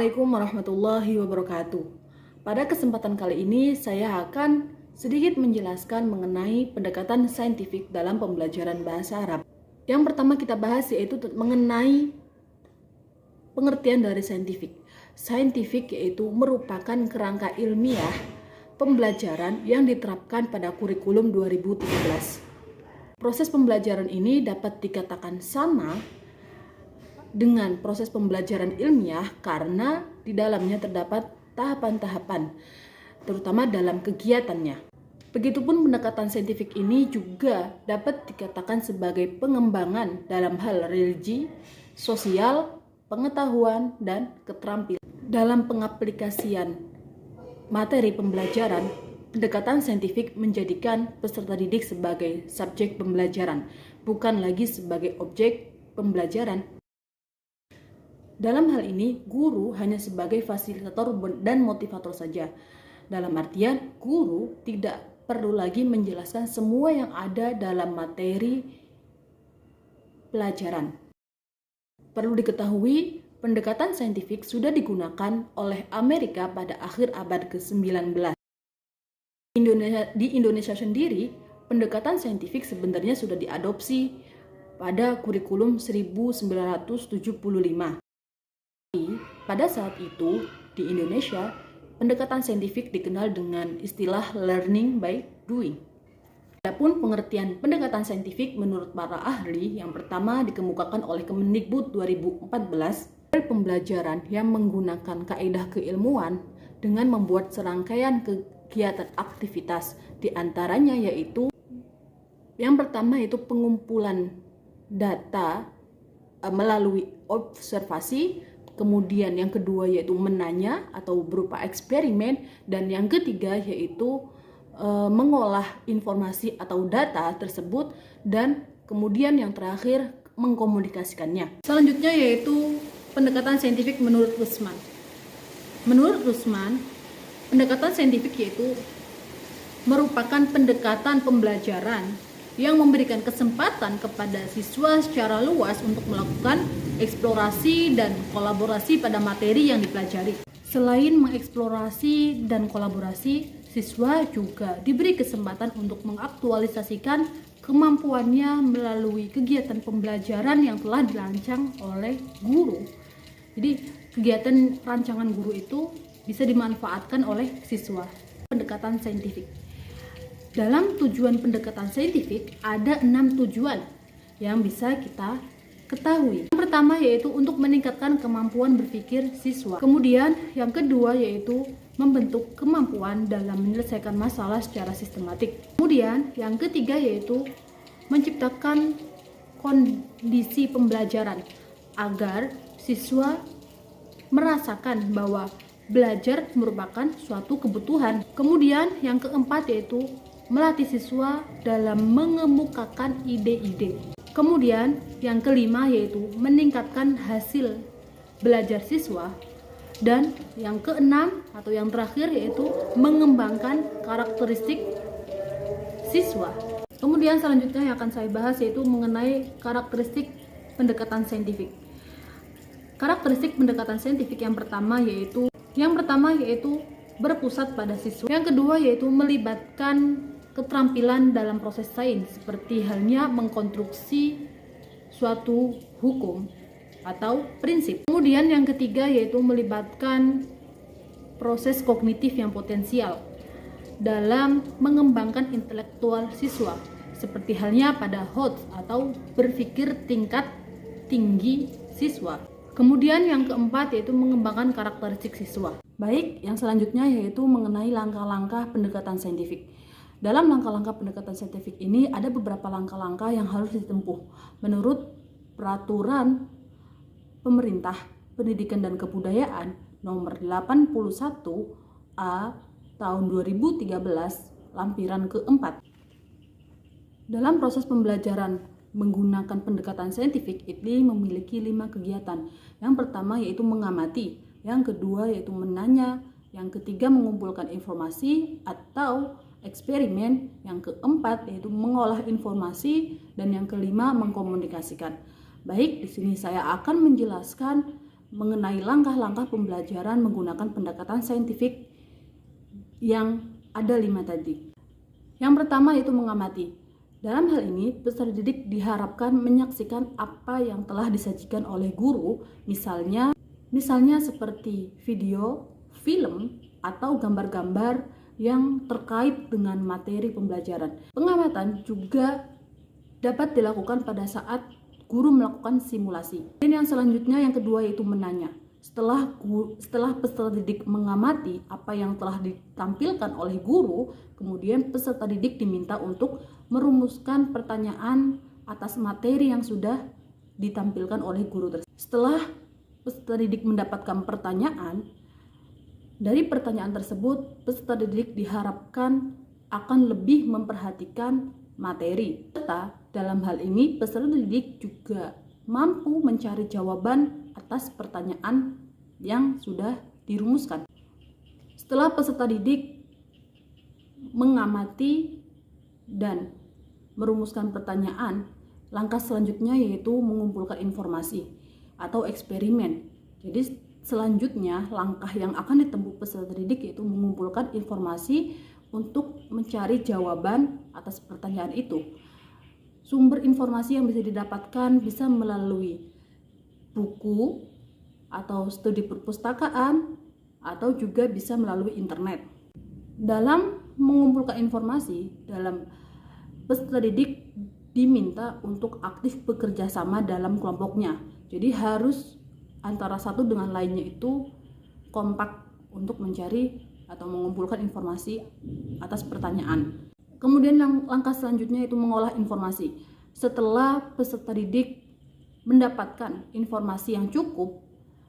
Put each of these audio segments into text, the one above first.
Assalamualaikum warahmatullahi wabarakatuh. Pada kesempatan kali ini saya akan sedikit menjelaskan mengenai pendekatan saintifik dalam pembelajaran bahasa Arab. Yang pertama kita bahas yaitu mengenai pengertian dari saintifik. Saintifik yaitu merupakan kerangka ilmiah pembelajaran yang diterapkan pada kurikulum 2013. Proses pembelajaran ini dapat dikatakan sama dengan proses pembelajaran ilmiah karena di dalamnya terdapat tahapan-tahapan, terutama dalam kegiatannya. Begitupun pendekatan saintifik ini juga dapat dikatakan sebagai pengembangan dalam hal religi, sosial, pengetahuan, dan keterampilan. Dalam pengaplikasian materi pembelajaran, pendekatan saintifik menjadikan peserta didik sebagai subjek pembelajaran, bukan lagi sebagai objek pembelajaran. Dalam hal ini, guru hanya sebagai fasilitator dan motivator saja. Dalam artian, guru tidak perlu lagi menjelaskan semua yang ada dalam materi pelajaran. Perlu diketahui, pendekatan saintifik sudah digunakan oleh Amerika pada akhir abad ke-19. Di Indonesia sendiri, pendekatan saintifik sebenarnya sudah diadopsi pada kurikulum 1975. Pada saat itu, di Indonesia, pendekatan saintifik dikenal dengan istilah learning by doing. Adapun pengertian pendekatan saintifik menurut para ahli yang pertama dikemukakan oleh Kemendikbud 2014, pembelajaran yang menggunakan kaidah keilmuan dengan membuat serangkaian kegiatan aktivitas, di antaranya yaitu yang pertama yaitu pengumpulan data melalui observasi, kemudian yang kedua yaitu menanya atau berupa eksperimen, dan yang ketiga yaitu mengolah informasi atau data tersebut, dan kemudian yang terakhir mengkomunikasikannya. Selanjutnya yaitu pendekatan saintifik menurut Rusman. Menurut Rusman, pendekatan saintifik yaitu merupakan pendekatan pembelajaran yang memberikan kesempatan kepada siswa secara luas untuk melakukan eksplorasi dan kolaborasi pada materi yang dipelajari. Selain mengeksplorasi dan kolaborasi, siswa juga diberi kesempatan untuk mengaktualisasikan kemampuannya melalui kegiatan pembelajaran yang telah dirancang oleh guru. Jadi, kegiatan rancangan guru itu bisa dimanfaatkan oleh siswa. Pendekatan saintifik. Dalam tujuan pendekatan saintifik ada 6 tujuan yang bisa kita ketahui. Yang pertama yaitu untuk meningkatkan kemampuan berpikir siswa. Kemudian yang kedua yaitu membentuk kemampuan dalam menyelesaikan masalah secara sistematik. Kemudian yang ketiga yaitu menciptakan kondisi pembelajaran agar siswa merasakan bahwa belajar merupakan suatu kebutuhan. Kemudian yang keempat yaitu melatih siswa dalam mengemukakan ide-ide. Kemudian yang kelima yaitu meningkatkan hasil belajar siswa. Dan yang keenam atau yang terakhir yaitu mengembangkan karakteristik siswa. Kemudian selanjutnya yang akan saya bahas yaitu mengenai karakteristik pendekatan saintifik. Karakteristik pendekatan saintifik yang pertama yaitu berpusat pada siswa. Yang kedua yaitu melibatkan keterampilan dalam proses sains, seperti halnya mengkonstruksi suatu hukum atau prinsip. Kemudian yang ketiga yaitu melibatkan proses kognitif yang potensial dalam mengembangkan intelektual siswa, seperti halnya pada HOTS atau berpikir tingkat tinggi siswa. Kemudian yang keempat yaitu mengembangkan karakteristik siswa. Baik, yang selanjutnya yaitu mengenai langkah-langkah pendekatan saintifik. Dalam langkah-langkah pendekatan saintifik ini ada beberapa langkah-langkah yang harus ditempuh menurut Peraturan Pemerintah Pendidikan dan Kebudayaan Nomor 81/A Tahun 2013 Lampiran ke-4. Dalam proses pembelajaran menggunakan pendekatan saintifik ini memiliki 5 kegiatan. Yang pertama yaitu mengamati, yang kedua yaitu menanya, yang ketiga mengumpulkan informasi atau eksperimen, yang keempat yaitu mengolah informasi, dan yang kelima mengkomunikasikan. Baik, di sini saya akan menjelaskan mengenai langkah-langkah pembelajaran menggunakan pendekatan saintifik yang ada 5 tadi. Yang pertama yaitu mengamati. Dalam hal ini, peserta didik diharapkan menyaksikan apa yang telah disajikan oleh guru, misalnya seperti video, film, atau gambar-gambar yang terkait dengan materi pembelajaran. Pengamatan juga dapat dilakukan pada saat guru melakukan simulasi. Dan yang selanjutnya, yang kedua yaitu menanya. Setelah peserta didik mengamati apa yang telah ditampilkan oleh guru, kemudian peserta didik diminta untuk merumuskan pertanyaan atas materi yang sudah ditampilkan oleh guru tersebut. Setelah peserta didik mendapatkan pertanyaan, dari pertanyaan tersebut peserta didik diharapkan akan lebih memperhatikan materi, serta dalam hal ini peserta didik juga mampu mencari jawaban atas pertanyaan yang sudah dirumuskan. Setelah peserta didik mengamati dan merumuskan pertanyaan, langkah selanjutnya yaitu mengumpulkan informasi atau eksperimen. Jadi selanjutnya langkah yang akan ditempuh peserta didik yaitu mengumpulkan informasi untuk mencari jawaban atas pertanyaan itu. Sumber informasi yang bisa didapatkan bisa melalui buku atau studi perpustakaan atau juga bisa melalui internet. Dalam mengumpulkan informasi, peserta didik diminta untuk aktif bekerja sama dalam kelompoknya. Jadi harus antara satu dengan lainnya itu kompak untuk mencari atau mengumpulkan informasi atas pertanyaan. Kemudian langkah selanjutnya itu mengolah informasi. Setelah peserta didik mendapatkan informasi yang cukup,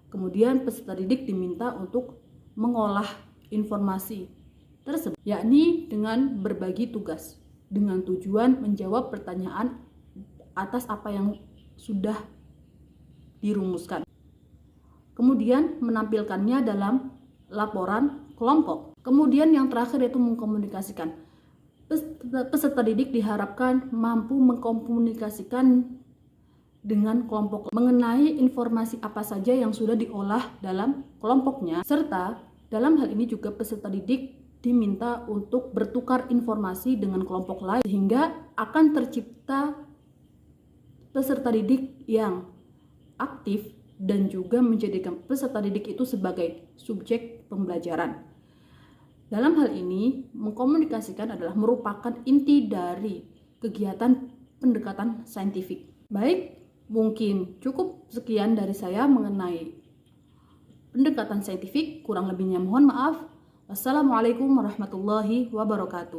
kemudian peserta didik diminta untuk mengolah informasi tersebut, yakni dengan berbagi tugas dengan tujuan menjawab pertanyaan atas apa yang sudah dirumuskan. Kemudian menampilkannya dalam laporan kelompok. Kemudian yang terakhir yaitu mengkomunikasikan. Peserta didik diharapkan mampu mengkomunikasikan dengan kelompok mengenai informasi apa saja yang sudah diolah dalam kelompoknya, serta dalam hal ini juga peserta didik diminta untuk bertukar informasi dengan kelompok lain sehingga akan tercipta peserta didik yang aktif dan juga menjadikan peserta didik itu sebagai subjek pembelajaran. Dalam hal ini, mengkomunikasikan adalah merupakan inti dari kegiatan pendekatan saintifik. Baik, mungkin cukup sekian dari saya mengenai pendekatan saintifik. Kurang lebihnya mohon maaf. Wassalamualaikum warahmatullahi wabarakatuh.